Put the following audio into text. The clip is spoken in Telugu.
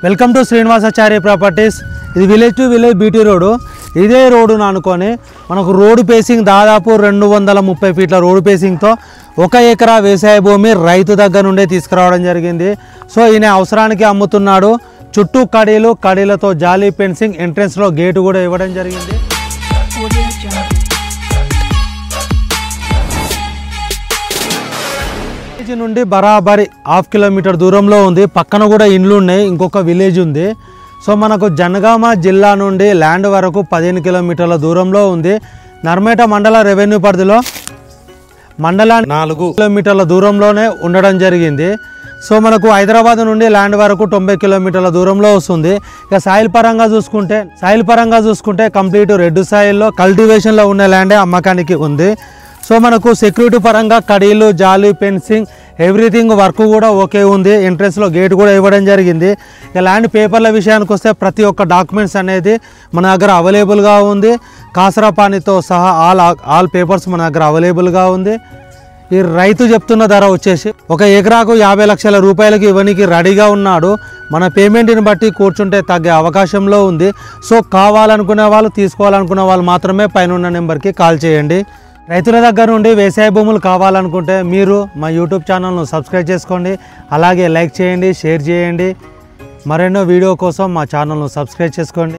Welcome to Srinivasacharya properties. ఇది village to village BT road. ఇదే రోడ్డును అనుకొని మనకు రోడ్డు పేసింగ్ దాదాపు 230 ఫీట్ల రోడ్డు పేసింగ్తో 1 ఎకరా వ్యవసాయ భూమి రైతు దగ్గర నుండే తీసుకురావడం జరిగింది. సో ఈయన అవసరానికి అమ్ముతున్నాడు. చుట్టూ కడీలతో జాలీ ఫెన్సింగ్, ఎంట్రెన్స్లో గేటు కూడా ఇవ్వడం జరిగింది. నుండి బరాబరి 1/2 కిలోమీటర్ దూరంలో ఉంది. పక్కన కూడా ఇండ్లు ఉన్నాయి, ఇంకొక విలేజ్ ఉంది. సో మనకు జనగామ జిల్లా నుండి ల్యాండ్ వరకు 15 కిలోమీటర్ల దూరంలో ఉంది. నర్మేట మండల రెవెన్యూ పరిధిలో మండలానికి 4 కిలోమీటర్ల దూరంలోనే ఉండడం జరిగింది. సో మనకు హైదరాబాద్ నుండి ల్యాండ్ వరకు 90 కిలోమీటర్ల దూరంలో వస్తుంది. ఇక సాయిల్ పరంగా చూసుకుంటే కంప్లీట్ రెడ్ సాయిల్లో కల్టివేషన్లో ఉన్న ల్యాండే అమ్మకానికి ఉంది. సో మనకు సెక్యూరిటీ పరంగా కడీలు, జాలీ ఫెన్సింగ్, ఎవ్రీథింగ్ వర్క్ కూడా ఓకే ఉంది. ఎంట్రెన్స్లో గేట్ కూడా ఇవ్వడం జరిగింది. ఇక ల్యాండ్ పేపర్ల విషయానికి వస్తే ప్రతి ఒక్క డాక్యుమెంట్స్ అనేది మన దగ్గర అవైలబుల్గా ఉంది. కాసరాపానితో సహా ఆల్ పేపర్స్ మన దగ్గర అవైలబుల్గా ఉంది. ఈ రైతు చెప్తున్న ధర వచ్చేసి 1 ఎకరాకు 50 లక్షల రూపాయలకి ఇవ్వడానికి రెడీగా ఉన్నాడు. మన పేమెంట్ని బట్టి కూర్చుంటే తగ్గే అవకాశంలో ఉంది. సో కావాలనుకునే వాళ్ళు, తీసుకోవాలనుకునే వాళ్ళు మాత్రమే పైన నెంబర్కి కాల్ చేయండి. రైతుల దగ్గర నుండి వ్యవసాయ భూములు కావాలనుకుంటే మీరు మా యూట్యూబ్ ఛానల్ను సబ్స్క్రైబ్ చేసుకోండి. అలాగే లైక్ చేయండి, షేర్ చేయండి. మరెన్నో వీడియో కోసం మా ఛానల్ను సబ్స్క్రైబ్ చేసుకోండి.